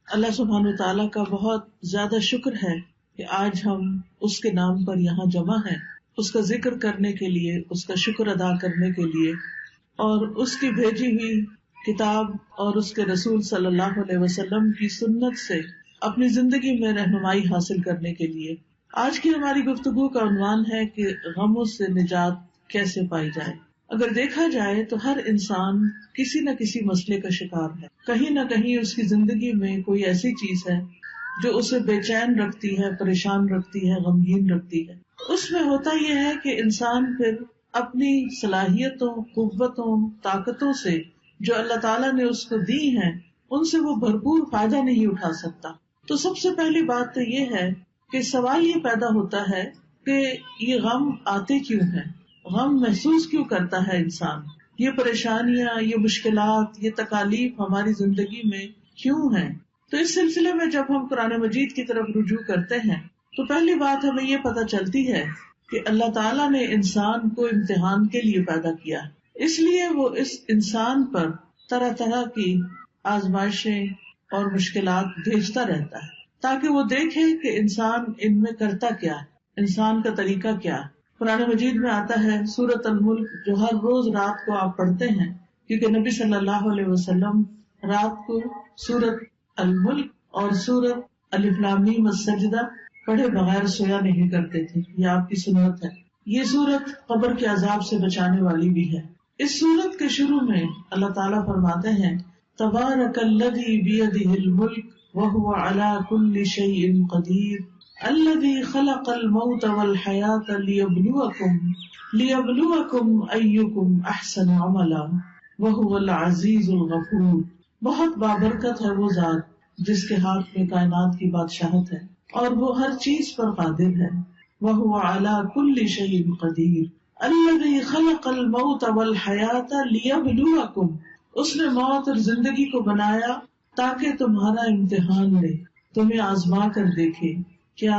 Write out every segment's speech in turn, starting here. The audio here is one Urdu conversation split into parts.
اللہ سبحانہ وتعالیٰ کا بہت زیادہ شکر ہے کہ آج ہم اس کے نام پر یہاں جمع ہیں، اس کا ذکر کرنے کے لیے، اس کا شکر ادا کرنے کے لیے، اور اس کی بھیجی ہوئی کتاب اور اس کے رسول صلی اللہ علیہ وسلم کی سنت سے اپنی زندگی میں رہنمائی حاصل کرنے کے لیے۔ آج کی ہماری گفتگو کا عنوان ہے کہ غموں سے نجات کیسے پائی جائے۔ اگر دیکھا جائے تو ہر انسان کسی نہ کسی مسئلے کا شکار ہے، کہیں نہ کہیں اس کی زندگی میں کوئی ایسی چیز ہے جو اسے بے چین رکھتی ہے، پریشان رکھتی ہے، غمگین رکھتی ہے۔ اس میں ہوتا یہ ہے کہ انسان پھر اپنی صلاحیتوں، قوتوں، طاقتوں سے جو اللہ تعالیٰ نے اس کو دی ہیں ان سے وہ بھرپور فائدہ نہیں اٹھا سکتا۔ تو سب سے پہلی بات تو یہ ہے کہ سوال یہ پیدا ہوتا ہے کہ یہ غم آتے کیوں ہیں، غم محسوس کیوں کرتا ہے انسان، یہ پریشانیاں، یہ مشکلات، یہ تکالیف ہماری زندگی میں کیوں ہیں۔ تو اس سلسلے میں جب ہم قرآن مجید کی طرف رجوع کرتے ہیں تو پہلی بات ہمیں یہ پتہ چلتی ہے کہ اللہ تعالیٰ نے انسان کو امتحان کے لیے پیدا کیا، اس لیے وہ اس انسان پر طرح طرح کی آزمائشیں اور مشکلات بھیجتا رہتا ہے تاکہ وہ دیکھے کہ انسان ان میں کرتا کیا ہے، انسان کا طریقہ کیا ہے۔ قرآن مجید میں آتا ہے سورۃ الملک، جو ہر روز رات کو آپ پڑھتے ہیں، کیونکہ نبی صلی اللہ علیہ وسلم رات کو سورۃ الملک اور سورۃ الف لام میم السجدہ پڑھے بغیر سویا نہیں کرتے تھے، یہ آپ کی سنت ہے۔ یہ سورت قبر کے عذاب سے بچانے والی بھی ہے۔ اس سورت کے شروع میں اللہ تعالیٰ فرماتے ہیں تبارک الذی بیدہ الملک وہو علی کل شیء قدیر الذی خلق الموت والحیاۃ لیبلوکم ایکم احسن عملا وہو العزیز الغفور۔ بہت بابرکت ہے وہ ذات جس کے ہاتھ میں کائنات کی بادشاہت ہے اور وہ ہر چیز پر قادر ہے۔ وَهُوَ عَلَى كُلِّ شَيْءٍ قَدِيرٌ الَّذِي خَلَقَ الْمَوْتَ وَالْحَيَاةَ لِيَبْلُوَكُمْ۔ اس نے موت اور زندگی کو بنایا تاکہ تمہارا امتحان لے، تمہیں آزما کر دیکھے، کیا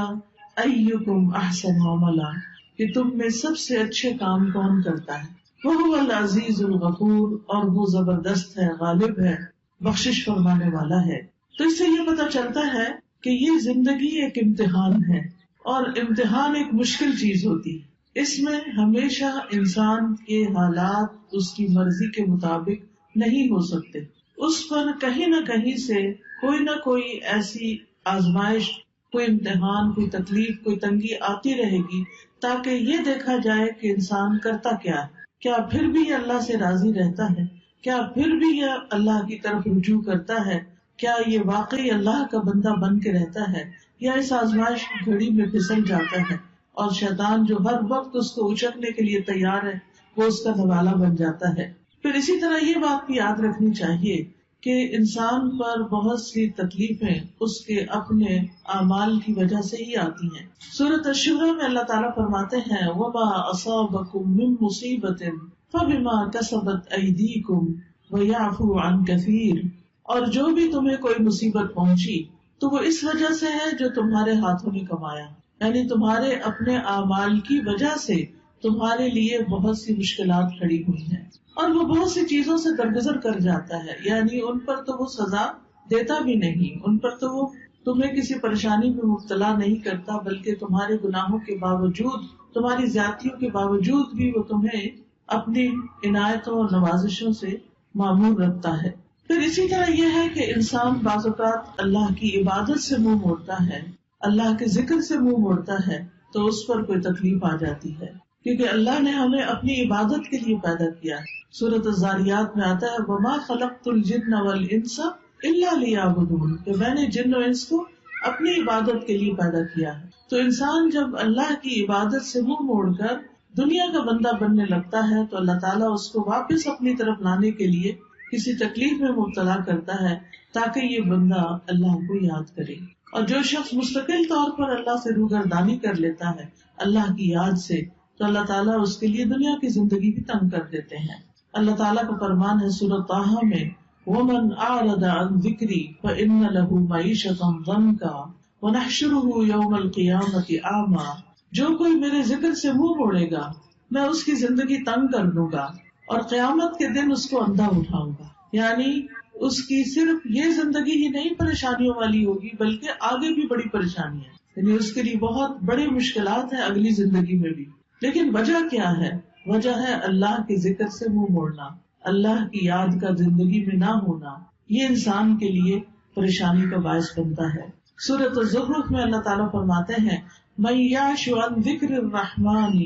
اَيُّكُمْ أَحْسَنُ عَمَلًا، کہ تم میں سب سے اچھے کام کون کرتا ہے۔ وَهُوَ الْعَزِيزُ الْغَفُورُ، اور وہ زبردست ہے، غالب ہے، بخشش فرمانے والا ہے۔ تو اس سے یہ پتہ چلتا ہے کہ یہ زندگی ایک امتحان ہے، اور امتحان ایک مشکل چیز ہوتی ہے۔ اس میں ہمیشہ انسان کے حالات اس کی مرضی کے مطابق نہیں ہو سکتے، اس پر کہیں نہ کہیں سے کوئی نہ کوئی ایسی آزمائش، کوئی امتحان، کوئی تکلیف، کوئی تنگی آتی رہے گی تاکہ یہ دیکھا جائے کہ انسان کرتا کیا ہے، کیا پھر بھی یہ اللہ سے راضی رہتا ہے، کیا پھر بھی یہ اللہ کی طرف رجوع کرتا ہے، کیا یہ واقعی اللہ کا بندہ بن کے رہتا ہے، یا اس آزمائش کی گھڑی میں پھسل جاتا ہے اور شیطان جو ہر وقت اس کو اچکنے کے لیے تیار ہے وہ اس کا نوالا بن جاتا ہے۔ پھر اسی طرح یہ بات بھی یاد رکھنی چاہیے کہ انسان پر بہت سی تکلیفیں اس کے اپنے اعمال کی وجہ سے ہی آتی ہیں۔ سورۃ الشورى میں اللہ تعالیٰ فرماتے ہیں وَمَا أَصَابَكُم مِّن مُّصِيبَةٍ فَبِمَا كَسَبَتْ أَيْدِيكُمْ وَيَعْفُو عَن كَثِيرٍ، اور جو بھی تمہیں کوئی مصیبت پہنچی تو وہ اس وجہ سے ہے جو تمہارے ہاتھوں نے کمایا، یعنی تمہارے اپنے اعمال کی وجہ سے تمہارے لیے بہت سی مشکلات کھڑی ہوئی ہیں، اور وہ بہت سی چیزوں سے درگزر کر جاتا ہے، یعنی ان پر تو وہ سزا دیتا بھی نہیں، ان پر تو وہ تمہیں کسی پریشانی میں مبتلا نہیں کرتا، بلکہ تمہارے گناہوں کے باوجود، تمہاری زیادتیوں کے باوجود بھی وہ تمہیں اپنی عنایتوں اور نوازشوں سے معمور رکھتا ہے۔ پھر اسی طرح یہ ہے کہ انسان بعض اوقات اللہ کی عبادت سے منہ موڑتا ہے، اللہ کے ذکر سے منہ موڑتا ہے تو اس پر کوئی تکلیف آ جاتی ہے، کیونکہ اللہ نے ہمیں اپنی عبادت کے لیے پیدا کیا ہے۔ سورۃ الذاریات میں آتا ہے وَمَا خَلَقْتُ الْجِنَّ وَالْإِنسَ إِلَّا لِيَعْبُدُونِ، کہ میں نے جن و انس کو اپنی عبادت کے لیے پیدا کیا ہے۔ تو انسان جب اللہ کی عبادت سے منہ موڑ کر دنیا کا بندہ بننے لگتا ہے تو اللہ تعالیٰ اس کو واپس اپنی طرف لانے کے لیے کسی تکلیف میں مبتلا کرتا ہے تاکہ یہ بندہ اللہ کو یاد کرے۔ اور جو شخص مستقل طور پر اللہ سے روگردانی کر لیتا ہے اللہ کی یاد سے، تو اللہ تعالیٰ اس کے لیے دنیا کی زندگی بھی تنگ کر دیتے ہیں۔ اللہ تعالیٰ کا فرمان ہے سورۃ طٰہٰ میں وَمَنْ أَعْرَضَ عَنْ ذِكْرِي فَإِنَّ لَهُ مَعِيشَةً ضَنْكًا وَنَحْشُرُهُ يَوْمَ الْقِيَامَةِ أَعْمَىٰ، جو کوئی میرے ذکر سے منہ موڑے گا میں اس کی زندگی تنگ کر دوں گا اور قیامت کے دن اس کو اندھا اٹھاؤں گا۔ یعنی اس کی صرف یہ زندگی ہی نہیں پریشانیوں والی ہوگی بلکہ آگے بھی بڑی پریشانی ہے، یعنی اس کے لیے بہت بڑی مشکلات ہیں اگلی زندگی میں بھی. لیکن وجہ کیا ہے؟ وجہ ہے اللہ کے ذکر سے منہ موڑنا، اللہ کی یاد کا زندگی میں نہ ہونا. یہ انسان کے لیے پریشانی کا باعث بنتا ہے. سورۃ الزخرف میں اللہ تعالیٰ فرماتے ہیں من یعش عن ذکر الرحمن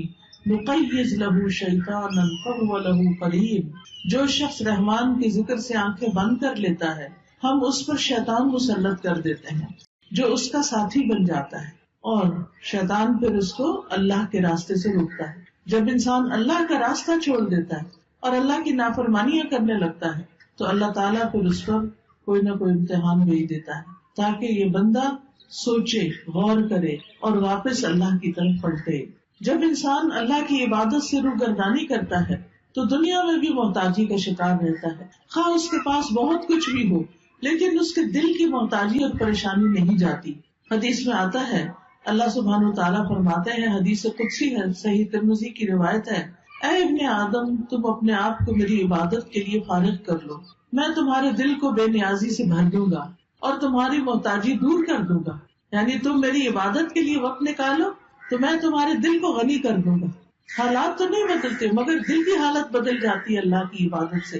نقیض له شیطانا فهو له قرین. جو شخص رحمان کے ذکر سے آنکھیں بند کر لیتا ہے ہم اس پر شیطان مسلط کر دیتے ہیں جو اس کا ساتھی بن جاتا ہے، اور شیطان پھر اس کو اللہ کے راستے سے روکتا ہے. جب انسان اللہ کا راستہ چھوڑ دیتا ہے اور اللہ کی نافرمانیاں کرنے لگتا ہے تو اللہ تعالیٰ پھر اس پر کوئی نہ کوئی امتحان بھیج دیتا ہے تاکہ یہ بندہ سوچے، غور کرے اور واپس اللہ کی طرف پلٹے. جب انسان اللہ کی عبادت سے روگردانی کرتا ہے تو دنیا میں بھی محتاجی کا شکار رہتا ہے، خواہ اس کے پاس بہت کچھ بھی ہو لیکن اس کے دل کی محتاجی اور پریشانی نہیں جاتی. حدیث میں آتا ہے اللہ سبحانہ وتعالیٰ فرماتے ہیں، حدیث قدسی ہے، صحیح ترمذی کی روایت ہے، اے ابن آدم تم اپنے آپ کو میری عبادت کے لیے فارغ کر لو، میں تمہارے دل کو بے نیازی سے بھر دوں گا اور تمہاری محتاجی دور کر دوں گا. یعنی تم میری عبادت کے لیے وقت نکالو تو میں تمہارے دل کو غنی کر دوں گا. حالات تو نہیں بدلتے مگر دل کی حالت بدل جاتی ہے اللہ کی عبادت سے.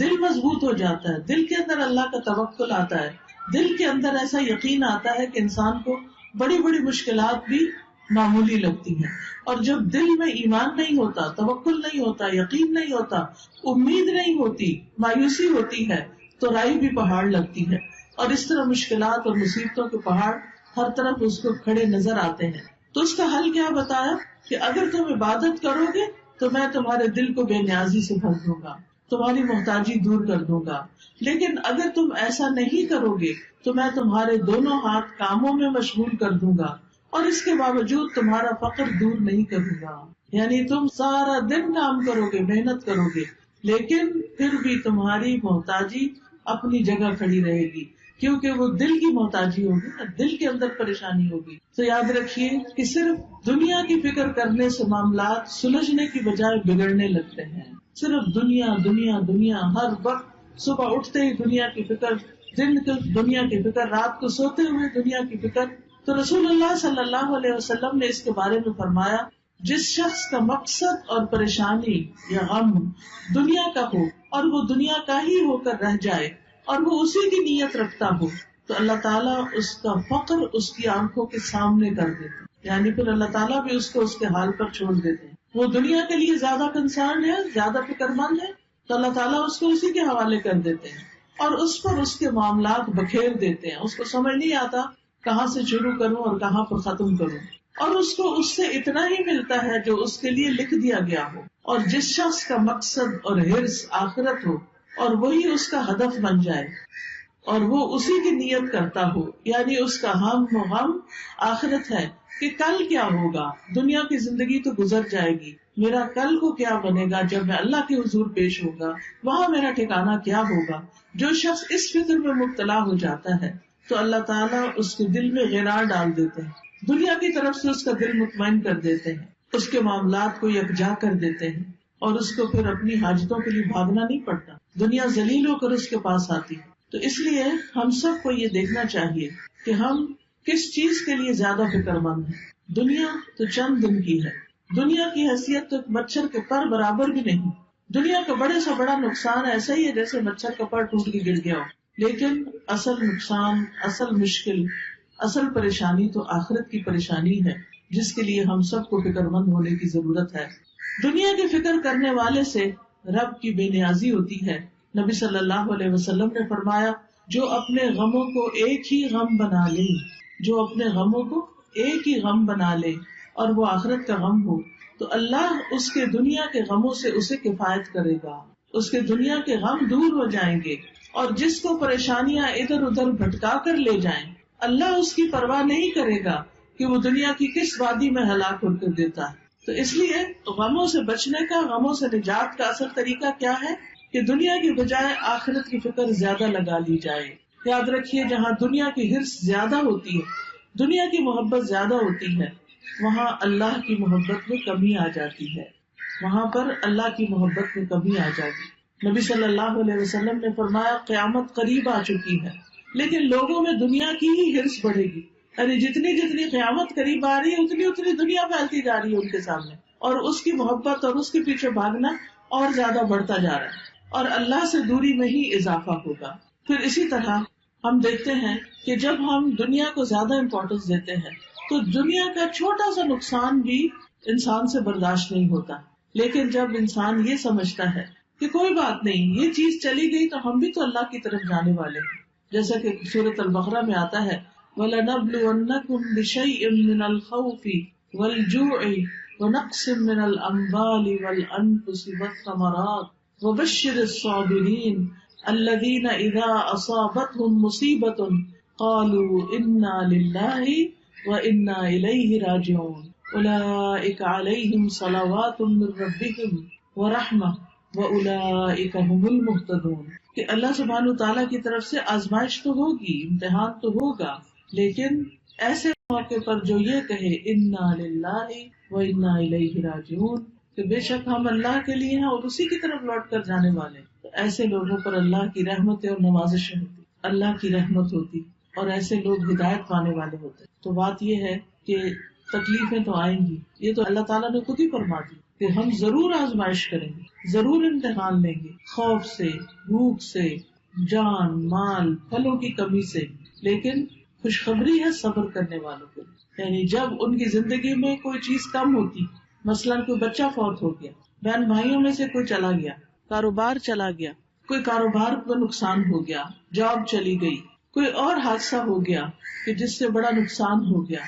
دل مضبوط ہو جاتا ہے، دل کے اندر اللہ کا توکل آتا ہے، دل کے اندر ایسا یقین آتا ہے کہ انسان کو بڑی بڑی مشکلات بھی معمولی لگتی ہیں. اور جب دل میں ایمان نہیں ہوتا، توکل نہیں ہوتا، یقین نہیں ہوتا، امید نہیں ہوتی، مایوسی ہوتی ہے تو رائی بھی پہاڑ لگتی ہے. اور اس طرح مشکلات اور مصیبتوں کے پہاڑ ہر طرف اس کو کھڑے نظر آتے ہیں. تو اس کا حل کیا بتایا کہ اگر تم عبادت کرو گے تو میں تمہارے دل کو بے نیازی سے بھر دوں گا، تمہاری محتاجی دور کر دوں گا. لیکن اگر تم ایسا نہیں کرو گے تو میں تمہارے دونوں ہاتھ کاموں میں مشغول کر دوں گا اور اس کے باوجود تمہارا فقر دور نہیں کروں گا. یعنی تم سارا دن کام کرو گے، محنت کرو گے، لیکن پھر بھی تمہاری محتاجی اپنی جگہ کھڑی رہے گی کیونکہ وہ دل کی محتاجی ہوگی نا، دل کے اندر پریشانی ہوگی. تو یاد رکھیے کہ صرف دنیا کی فکر کرنے سے معاملات سلجھنے کی بجائے بگڑنے لگتے ہیں. صرف دنیا دنیا دنیا، ہر وقت صبح اٹھتے ہی دنیا کی فکر، دن کو دنیا کی فکر، رات کو سوتے ہوئے دنیا کی فکر. تو رسول اللہ صلی اللہ علیہ وسلم نے اس کے بارے میں فرمایا جس شخص کا مقصد اور پریشانی یا غم دنیا کا ہو اور وہ دنیا کا ہی ہو کر رہ جائے اور وہ اسی کی نیت رکھتا ہو تو اللہ تعالیٰ اس کا فقر اس کی آنکھوں کے سامنے کر دیتے، یعنی پھر اللہ تعالیٰ بھی اس کو اس کے حال پر چھوڑ دیتے ہیں. وہ دنیا کے لیے زیادہ کنسرن ہے، زیادہ فکر مند ہے تو اللہ تعالیٰ اس کو اسی کے حوالے کر دیتے ہیں اور اس پر اس کے معاملات بکھیر دیتے ہیں. اس کو سمجھ نہیں آتا کہاں سے شروع کروں اور کہاں پر ختم کروں، اور اس کو اس سے اتنا ہی ملتا ہے جو اس کے لیے لکھ دیا گیا ہو. اور جس شخص کا مقصد اور حرص آخرت ہو اور وہی اس کا ہدف بن جائے اور وہ اسی کی نیت کرتا ہو، یعنی اس کا ہم و غم آخرت ہے کہ کل کیا ہوگا، دنیا کی زندگی تو گزر جائے گی، میرا کل کو کیا بنے گا جب میں اللہ کے حضور پیش ہوگا، وہاں میرا ٹھکانہ کیا ہوگا. جو شخص اس فکر میں مبتلا ہو جاتا ہے تو اللہ تعالیٰ اس کے دل میں غرار ڈال دیتے ہیں، دنیا کی طرف سے اس کا دل مطمئن کر دیتے ہیں، اس کے معاملات کو یکجا کر دیتے ہیں اور اس کو پھر اپنی حاجتوں کے لیے بھاگنا نہیں پڑتا، دنیا ذلیل ہو کر اس کے پاس آتی ہے. تو اس لیے ہم سب کو یہ دیکھنا چاہیے کہ ہم کس چیز کے لیے زیادہ فکر مند ہیں. دنیا تو چند دن کی ہے، دنیا کی حیثیت تو مچھر کے پر برابر بھی نہیں. دنیا کا بڑے سے بڑا نقصان ایسا ہی ہے جیسے مچھر کا پر ٹوٹ کے گر گیا ہو، لیکن اصل نقصان، اصل مشکل، اصل پریشانی تو آخرت کی پریشانی ہے جس کے لیے ہم سب کو فکر مند ہونے کی ضرورت ہے. دنیا کی فکر کرنے والے سے رب کی بے نیازی ہوتی ہے. نبی صلی اللہ علیہ وسلم نے فرمایا جو اپنے غموں کو ایک ہی غم بنا لے، جو اپنے غموں کو ایک ہی غم بنا لے اور وہ آخرت کا غم ہو تو اللہ اس کے دنیا کے غموں سے اسے کفایت کرے گا، اس کے دنیا کے غم دور ہو جائیں گے. اور جس کو پریشانیاں ادھر ادھر بھٹکا کر لے جائیں اللہ اس کی پرواہ نہیں کرے گا کہ وہ دنیا کی کس وادی میں ہلاک ہو کر دیتا ہے. تو اس لیے غموں سے بچنے کا، غموں سے نجات کا اصل طریقہ کیا ہے کہ دنیا کی بجائے آخرت کی فکر زیادہ لگا لی جائے. یاد رکھیے جہاں دنیا کی حرص زیادہ ہوتی ہے، دنیا کی محبت زیادہ ہوتی ہے، وہاں اللہ کی محبت میں کمی آ جاتی ہے، وہاں پر اللہ کی محبت میں کمی آ جاتی. نبی صلی اللہ علیہ وسلم نے فرمایا قیامت قریب آ چکی ہے، لیکن لوگوں میں دنیا کی ہی ہرس بڑھے گی، یعنی جتنی جتنی قیامت قریب آ رہی ہے اتنی اتنی دنیا پھیلتی جا رہی ہے ان کے سامنے، اور اس کی محبت اور اس کے پیچھے بھاگنا اور زیادہ بڑھتا جا رہا ہے، اور اللہ سے دوری میں ہی اضافہ ہوگا۔ پھر اسی طرح ہم دیکھتے ہیں کہ جب ہم دنیا کو زیادہ امپورٹینس دیتے ہیں تو دنیا کا چھوٹا سا نقصان بھی انسان سے برداشت نہیں ہوتا، لیکن جب انسان یہ سمجھتا ہے کہ کوئی بات نہیں، یہ چیز چلی گئی تو ہم بھی تو اللہ کی طرف جانے والے ہیں، جیسا کہ سورۃ البقرہ میں آتا ہے وَلَنَبْلُوَنَّكُمْ بِشَيْءٍ مِّنَ الْخَوْفِ وَالْجُوعِ وَنَقْصٍ مِّنَ الْأَمْوَالِ وَالْأَنفُسِ وَالثَّمَرَاتِ وَبَشِّرِ الصَّابِرِينَ الذين إذا أصابتهم مصيبة قالوا إنا لله وإنا إليه راجعون أولئك عليهم صلوات من ربهم ورحمة وأولئك هم المهتدون۔ کہ اللہ سبحانہ تعالیٰ کی طرف سے آزمائش تو ہوگی، امتحان تو ہوگا، لیکن ایسے موقع پر جو یہ کہے انا للہ وإنا إليه راجعون، کہ بے شک ہم اللہ کے لیے ہیں اور اسی کی طرف لوٹ کر جانے والے ہیں، تو ایسے لوگوں پر اللہ کی رحمت اور نوازشیں ہوتی، اللہ کی رحمت ہوتی، اور ایسے لوگ ہدایت پانے والے ہوتے۔ تو بات یہ ہے کہ تکلیفیں تو آئیں گی، یہ تو اللہ تعالیٰ نے خود ہی فرما دی کہ ہم ضرور آزمائش کریں گے، ضرور امتحان لیں گے، خوف سے، بھوک سے، جان مال پھلوں کی کمی سے، لیکن خوشخبری ہے صبر کرنے والوں کے لیے، یعنی جب ان کی زندگی میں کوئی چیز کم ہوتی، مثلاً کوئی بچہ فوت ہو گیا، بہن بھائیوں میں سے کوئی چلا گیا، کاروبار چلا گیا، کوئی کاروبار کو نقصان ہو گیا، جاب چلی گئی، کوئی اور حادثہ ہو گیا کہ جس سے بڑا نقصان ہو گیا،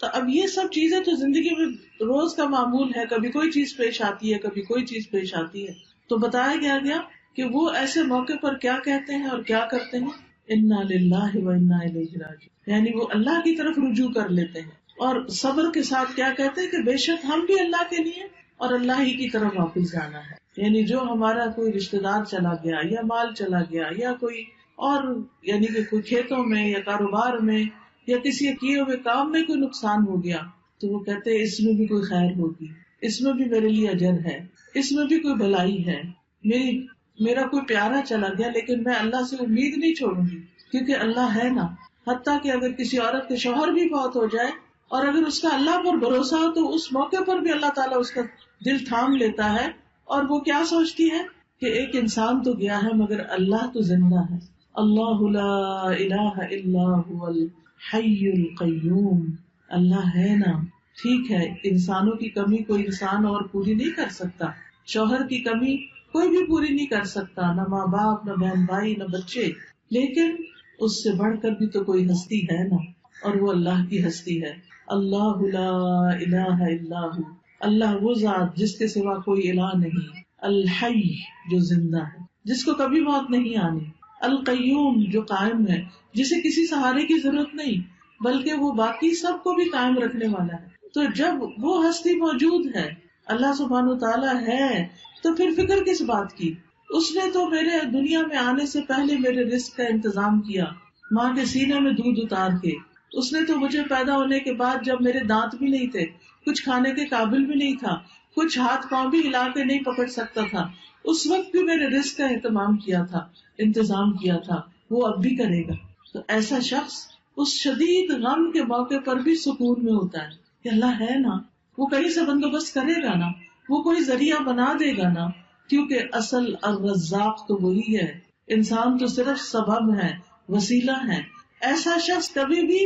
تو اب یہ سب چیزیں تو زندگی میں روز کا معمول ہے، کبھی کوئی چیز پیش آتی ہے، کبھی کوئی چیز پیش آتی ہے۔ تو بتایا گیا کہ وہ ایسے موقع پر کیا کہتے ہیں اور کیا کرتے ہیں، انا للہ و انا الیہ راجعون، یعنی وہ اللہ کی طرف رجوع کر لیتے ہیں، اور صبر کے ساتھ کیا کہتے ہیں کہ بے شک ہم بھی اللہ کے لیے اور اللہ ہی کی طرف واپس جانا ہے۔ یعنی جو ہمارا کوئی رشتہ دار چلا گیا یا مال چلا گیا یا کوئی اور یعنی کہ کوئی کھیتوں میں یا کاروبار میں یا کسی کیے ہوئے کام میں کوئی نقصان ہو گیا، تو وہ کہتے ہیں اس میں بھی کوئی خیر ہوگی، اس میں بھی میرے لیے اجر ہے، اس میں بھی کوئی بھلائی ہے، میرا کوئی پیارا چلا گیا لیکن میں اللہ سے امید نہیں چھوڑوں گی، کیونکہ اللہ ہے نا۔ حتیٰ کہ اگر کسی عورت کے شوہر بھی فوت ہو جائے اور اگر اس کا اللہ پر بھروسہ ہو تو اس موقع پر بھی اللہ تعالیٰ اس کا دل تھام لیتا ہے، اور وہ کیا سوچتی ہے کہ ایک انسان تو گیا ہے مگر اللہ تو زندہ ہے، اللہ لا الہ الا هو الحی القیوم، اللہ ہے نا۔ ٹھیک ہے، انسانوں کی کمی کوئی انسان اور پوری نہیں کر سکتا، شوہر کی کمی کوئی بھی پوری نہیں کر سکتا، نہ ماں باپ، نہ بہن بھائی، نہ بچے، لیکن اس سے بڑھ کر بھی تو کوئی ہستی ہے نا، اور وہ اللہ کی ہستی ہے۔ اللہ لا الہ الا ہو، اللہ وہ ذات جس کے سوا کوئی الہ نہیں، الحی جو زندہ ہے، جس کو کبھی موت نہیں آنی، القیوم جو قائم ہے، جسے کسی سہارے کی ضرورت نہیں بلکہ وہ باقی سب کو بھی قائم رکھنے والا ہے۔ تو جب وہ ہستی موجود ہے، اللہ سبحانہ وتعالیٰ ہے، تو پھر فکر کس بات کی؟ اس نے تو میرے دنیا میں آنے سے پہلے میرے رزق کا انتظام کیا، ماں کے سینے میں دودھ اتار کے، اس نے تو مجھے پیدا ہونے کے بعد جب میرے دانت بھی نہیں تھے، کچھ کھانے کے قابل بھی نہیں تھا، کچھ ہاتھ پاؤں بھی ہلا کے نہیں پکڑ سکتا تھا، اس وقت بھی میرے رزق کا اہتمام کیا تھا، انتظام کیا تھا، وہ اب بھی کرے گا۔ تو ایسا شخص اس شدید غم کے موقع پر بھی سکون میں ہوتا ہے کہ اللہ ہے نا، وہ کہیں سے بندوبست کرے گا نا، وہ کوئی ذریعہ بنا دے گا نا، کیونکہ اصل الرزاق تو وہی ہے، انسان تو صرف سبب ہے، وسیلہ ہے۔ ایسا شخص کبھی بھی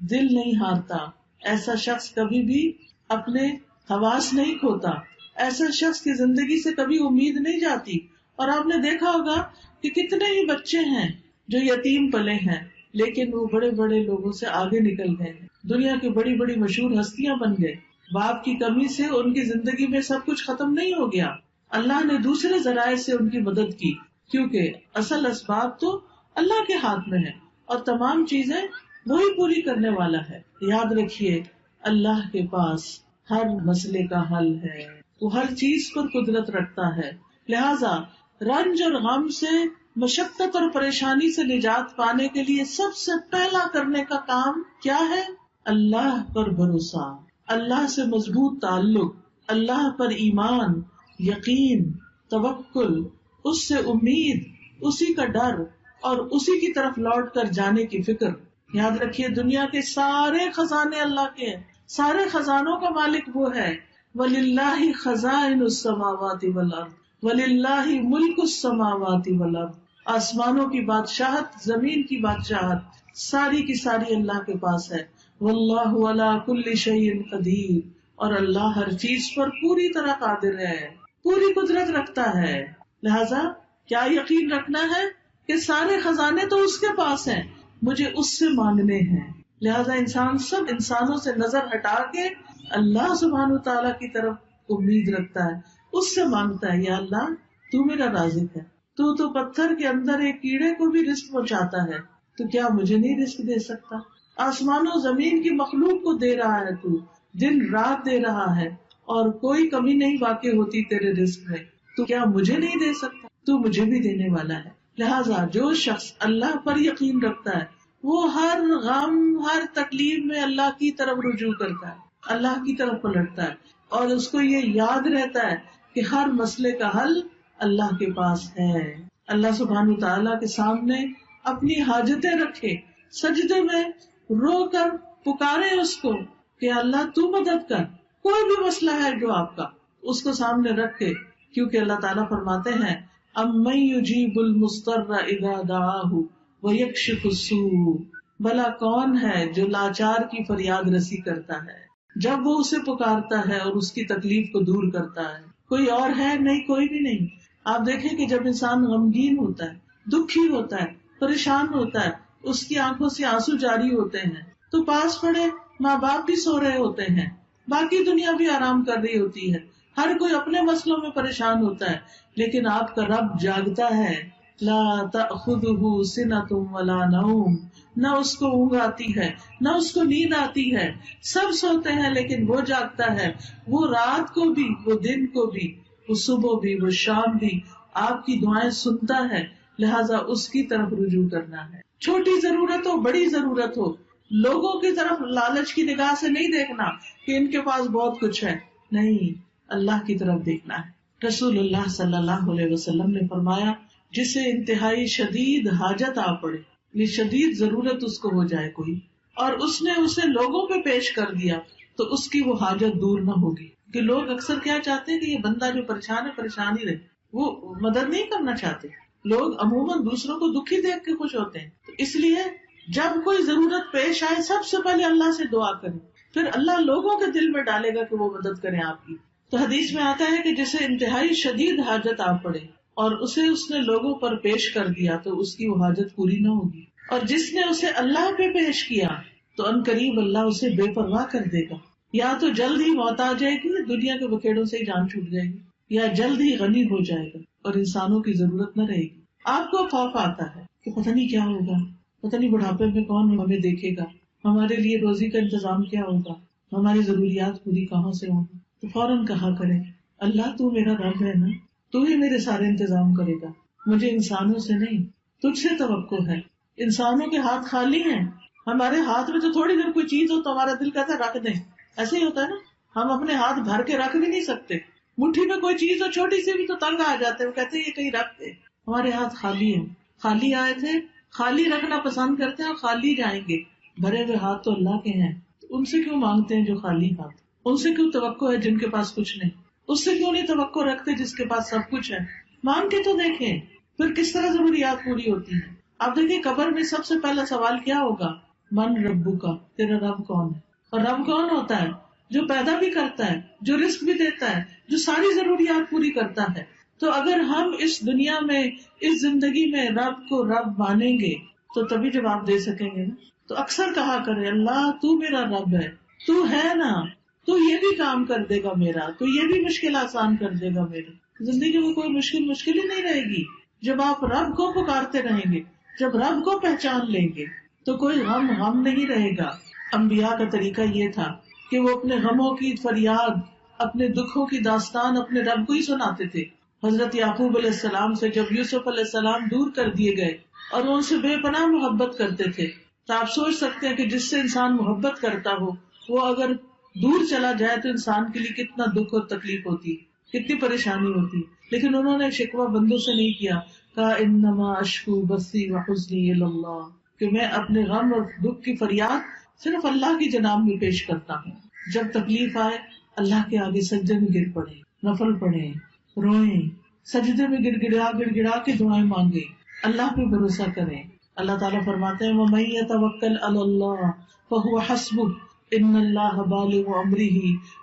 دل نہیں ہارتا، ایسا شخص کبھی بھی اپنے حواس نہیں کھوتا، ایسا شخص کی زندگی سے کبھی امید نہیں جاتی۔ اور آپ نے دیکھا ہوگا کہ کتنے ہی بچے ہیں جو یتیم پلے ہیں لیکن وہ بڑے بڑے لوگوں سے آگے نکل گئے، دنیا کی بڑی بڑی مشہور ہستیاں بن گئے۔ باپ کی کمی سے ان کی زندگی میں سب کچھ ختم نہیں ہو گیا، اللہ نے دوسرے ذرائع سے ان کی مدد کی، کیونکہ اصل اسباب تو اللہ کے ہاتھ میں ہے اور تمام چیزیں وہی پوری کرنے والا ہے۔ یاد رکھیے، اللہ کے پاس ہر مسئلے کا حل ہے، وہ ہر چیز پر قدرت رکھتا ہے۔ لہذا رنج اور غم سے، مشقت اور پریشانی سے نجات پانے کے لیے سب سے پہلا کرنے کا کام کیا ہے؟ اللہ پر بھروسہ، اللہ سے مضبوط تعلق، اللہ پر ایمان، یقین، توکل، اس سے امید، اسی کا ڈر اور اسی کی طرف لوٹ کر جانے کی فکر. یاد رکھیے دنیا کے سارے خزانے اللہ کے ہیں، سارے خزانوں کا مالک وہ ہے. وَلِلَّهِ خَزَائِنُ السَّمَاوَاتِ وَالْأَرْضِ وَلِلَّهِ مُلْكُ السَّمَاوَاتِ وَالْأَرْضِ. آسمانوں کی بادشاہت، زمین کی بادشاہت ساری کی ساری اللہ کے پاس ہے. وَاللَّهُ عَلَى كُلِّ شَيْءٍ قَدِيرٌ. اور اللہ ہر چیز پر پوری طرح قادر ہے، پوری قدرت رکھتا ہے. لہذا کیا یقین رکھنا ہے کہ سارے خزانے تو اس کے پاس ہیں، مجھے اس سے مانگنے ہیں. لہذا انسان سب انسانوں سے نظر ہٹا کے اللہ سبحانہ تعالیٰ کی طرف امید رکھتا ہے، اس سے مانگتا ہے. یا اللہ تو میرا رازق ہے، تو پتھر کے اندر ایک کیڑے کو بھی رزق پہنچاتا ہے، تو کیا مجھے نہیں رزق دے سکتا؟ آسمان و زمین کی مخلوق کو دے رہا ہے، تو دن رات دے رہا ہے اور کوئی کمی نہیں واقع ہوتی تیرے رزق میں، تو کیا مجھے نہیں دے سکتا؟ تو مجھے بھی دینے والا ہے. لہٰذا جو شخص اللہ پر یقین رکھتا ہے وہ ہر غم، ہر تکلیف میں اللہ کی طرف رجوع کرتا ہے، اللہ کی طرف پلٹتا ہے، اور اس کو یہ یاد رہتا ہے کہ ہر مسئلے کا حل اللہ کے پاس ہے. اللہ سبحانہ تعالیٰ کے سامنے اپنی حاجتیں رکھے، سجدے میں رو کر پکارے اس کو کہ اللہ تو مدد کر. کوئی بھی مسئلہ ہے جو آپ کا، اس کو سامنے رکھ کے، کیونکہ اللہ تعالیٰ فرماتے ہیں اَمَّن يُجِيبُ الْمُضْطَرَّ إِذَا دَعَاهُ وَيَكْشِفُ السُّوءَ. بھلا کون ہے جو لاچار کی فریاد رسی کرتا ہے جب وہ اسے پکارتا ہے اور اس کی تکلیف کو دور کرتا ہے؟ کوئی اور ہے؟ نہیں، کوئی بھی نہیں. آپ دیکھیں کہ جب انسان غمگین ہوتا ہے، دکھی ہوتا ہے، پریشان ہوتا ہے، اس کی آنکھوں سے آنسو جاری ہوتے ہیں، تو پاس پڑے ماں باپ بھی سو رہے ہوتے ہیں، باقی دنیا بھی آرام کر رہی ہوتی ہے، ہر کوئی اپنے مسئلوں میں پریشان ہوتا ہے، لیکن آپ کا رب جاگتا ہے. لا تأخذہ سنۃ ولا نوم. نہ اس کو اونگ آتی ہے، نہ اس کو نیند آتی ہے. سب سوتے ہیں لیکن وہ جاگتا ہے. وہ رات کو بھی، وہ دن کو بھی، وہ صبح بھی، وہ شام بھی آپ کی دعائیں سنتا ہے. لہٰذا اس کی طرف رجوع کرنا ہے. چھوٹی ضرورت ہو، بڑی ضرورت ہو، لوگوں کی طرف لالچ کی نگاہ سے نہیں دیکھنا کہ ان کے پاس بہت کچھ ہے، نہیں، اللہ کی طرف دیکھنا ہے. رسول اللہ صلی اللہ علیہ وسلم نے فرمایا جسے انتہائی شدید حاجت آ پڑے، یہ شدید ضرورت اس کو ہو جائے کوئی، اور اس نے اسے لوگوں پہ پیش کر دیا تو اس کی وہ حاجت دور نہ ہوگی. کہ لوگ اکثر کیا چاہتے ہیں کہ یہ بندہ جو پریشان ہے پریشان ہی رہے، وہ مدد نہیں کرنا چاہتے. لوگ عموماً دوسروں کو دکھی دیکھ کے خوش ہوتے ہیں. تو اس لیے جب کوئی ضرورت پیش آئے سب سے پہلے اللہ سے دعا کریں، پھر اللہ لوگوں کے دل میں ڈالے گا کہ وہ مدد کریں آپ کی. تو حدیث میں آتا ہے کہ جسے انتہائی شدید حاجت آ پڑے اور اسے اس نے لوگوں پر پیش کر دیا تو اس کی وہ حاجت پوری نہ ہوگی، اور جس نے اسے اللہ پہ پیش کیا تو ان قریب اللہ اسے بے پرواہ کر دے گا. یا تو جلد ہی موت آ جائے گی، دنیا کے بکھیڑوں سے ہی جان چھوٹ جائے گی، یا جلد ہی غنی ہو جائے گا اور انسانوں کی ضرورت نہ رہے گی. آپ کو خوف آتا ہے کہ پتہ نہیں کیا ہوگا، پتہ نہیں بڑھاپے میں کون ہمیں دیکھے گا، ہمارے لیے روزی کا انتظام کیا ہوگا، ہماری ضروریات پوری کہاں سے ہوں گی. تو فوراً کہا کرے اللہ تو میرا رب ہے نا، تو ہی میرے سارے انتظام کرے گا، مجھے انسانوں سے نہیں تجھ سے توقع ہے. انسانوں کے ہاتھ خالی ہیں، ہمارے ہاتھ میں تو تھوڑی دیر کوئی چیز ہو تو ہمارا دل کہتا ہے رکھ دیں، ایسے ہی ہوتا ہے نا، ہم اپنے ہاتھ بھر کے رکھ بھی نہیں سکتے. مٹھی میں کوئی چیز ہو چھوٹی سی بھی تو تنگ آ جاتے ہیں، وہ کہتے ہیں یہ کہیں رکھ دے. ہمارے ہاتھ خالی ہیں، خالی آئے تھے، خالی رکھنا پسند کرتے ہیں اور خالی جائیں گے. بھرے ہوئے ہاتھ تو اللہ کے ہیں، تو ان سے کیوں مانگتے ہیں جو خالی ہاتھ؟ ان سے کیوں توقع ہے جن کے پاس کچھ نہیں؟ اس سے کیوں نہیں توقع رکھتے جس کے پاس سب کچھ ہے؟ مانگ کے تو دیکھیں پھر کس طرح ضروریات پوری ہوتی ہیں. آپ دیکھیں قبر میں سب سے پہلا سوال کیا ہوگا؟ من ربو کا، تیرا رب کون ہے؟ اور رب کون ہوتا ہے؟ جو پیدا بھی کرتا ہے، جو رزق بھی دیتا ہے، جو ساری ضروریات پوری کرتا ہے. تو اگر ہم اس دنیا میں، اس زندگی میں رب کو رب مانیں گے تو تبھی جواب دے سکیں گے نا. تو اکثر کہا کرے اللہ تو میرا رب ہے، تو ہے نا، تو یہ بھی کام کر دے گا میرا، تو یہ بھی مشکل آسان کر دے گا میری. زندگی میں کوئی مشکل ہی نہیں رہے گی جب آپ رب کو پکارتے رہیں گے، جب رب کو پہچان لیں گے تو کوئی غم نہیں رہے گا. انبیاء کا طریقہ یہ تھا کہ وہ اپنے غموں کی فریاد، اپنے دکھوں کی داستان اپنے رب کو ہی سناتے تھے. حضرت یعقوب علیہ السلام سے جب یوسف علیہ السلام دور کر دیے گئے اور وہ ان سے بے پناہ محبت کرتے تھے، تو آپ سوچ سکتے ہیں کہ جس سے انسان محبت کرتا ہو وہ اگر دور چلا جائے تو انسان کے لیے کتنا دکھ اور تکلیف ہوتی ہے، کتنی پریشانی ہوتی ہے، لیکن انہوں نے شکوہ بندوں سے نہیں کیا، کہا انما اشکو بثی وحزنی الی اللہ، کہ میں اپنے غم اور دکھ کی فریاد صرف اللہ کی جناب میں پیش کرتا ہوں. جب تکلیف آئے اللہ کے آگے سجدے میں گر پڑے، نفل پڑھے، روئیں، سجدے میں گڑ گڑا کے دعائیں مانگے، اللہ پہ بھروسہ کریں. اللہ تعالیٰ فرماتے ہیں وَمَن يَتَوَكَّلْ عَلَى اللَّهِ فَهُوَ حَسْبُهُ إِنَّ اللَّهَ بَالِغُ أَمْرِهِ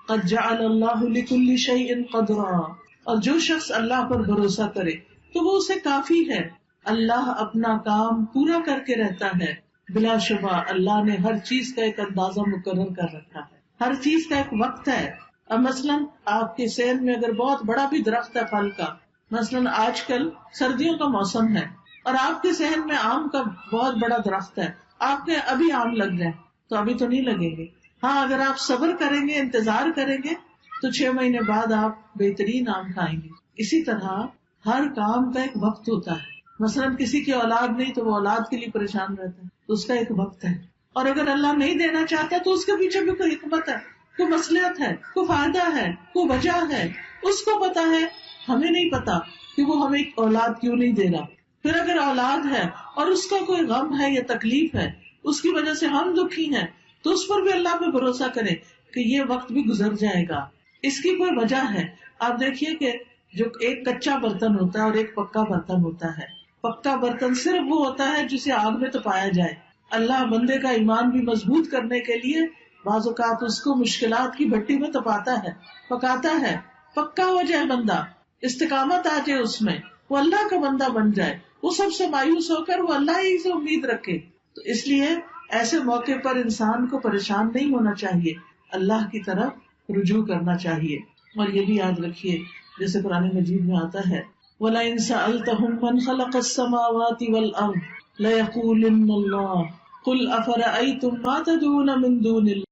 قَدْ جَعَلَ اللَّهُ لِكُلِّ شَيْءٍ قَدْرًا. اور جو شخص اللہ پر بھروسہ کرے تو وہ اسے کافی ہے، اللہ اپنا کام پورا کر کے رہتا ہے. بلا شبہ اللہ نے ہر چیز کا ایک اندازہ مقرر کر رکھا ہے، ہر چیز کا ایک وقت ہے. اب مثلاً آپ کے صحن میں اگر بہت بڑا بھی درخت ہے پھل کا، مثلاً آج کل سردیوں کا موسم ہے اور آپ کے صحن میں آم کا بہت بڑا درخت ہے، آپ کے ابھی آم لگ جائیں تو ابھی تو نہیں لگیں گے. ہاں اگر آپ صبر کریں گے، انتظار کریں گے تو 6 مہینے بعد آپ بہترین آم کھائیں گے. اسی طرح ہر کام کا ایک وقت ہوتا ہے. مثلاً کسی کی اولاد نہیں تو وہ اولاد کے لیے پریشان رہتا ہے، تو اس کا ایک وقت ہے. اور اگر اللہ نہیں دینا چاہتا تو اس کے پیچھے بھی کوئی حکمت ہے، کوئی مصلحت ہے، کوئی فائدہ ہے، کوئی وجہ ہے، اس کو پتا ہے، ہمیں نہیں پتا کہ وہ ہمیں اولاد کیوں نہیں دے رہا. پھر اگر اولاد ہے اور اس کا کوئی غم ہے یا تکلیف ہے، اس کی وجہ سے ہم دکھی ہیں، تو اس پر بھی اللہ پہ بھروسہ کریں کہ یہ وقت بھی گزر جائے گا، اس کی کوئی وجہ ہے. آپ دیکھیے کہ جو ایک کچا برتن ہوتا ہے اور ایک پکا برتن ہوتا ہے، پکا برتن صرف وہ ہوتا ہے جسے آگ میں تپایا جائے. اللہ بندے کا ایمان بھی مضبوط کرنے کے لیے بعض اوقات اس کو مشکلات کی بھٹی میں تپاتا ہے، پکاتا ہے، پکا ہو جائے بندہ، استقامت آ جائے اس میں، وہ اللہ کا بندہ بن جائے، وہ سب سے مایوس ہو کر وہ اللہ ہی سے امید رکھے. تو اس لیے ایسے موقع پر انسان کو پریشان نہیں ہونا چاہیے، اللہ کی طرف رجوع کرنا چاہیے. اور یہ بھی یاد رکھیے جیسے قرآن مجید میں آتا ہے وَلَئِن سَأَلْتَهُم مَّنْ خَلَقَ السَّمَاوَاتِ وَالْأَرْضَ لَيَقُولُنَّ اللَّهُ قُلْ أَفَرَأَيْتُم مَّا تَدْعُونَ مِن دُونِ اللَّهِ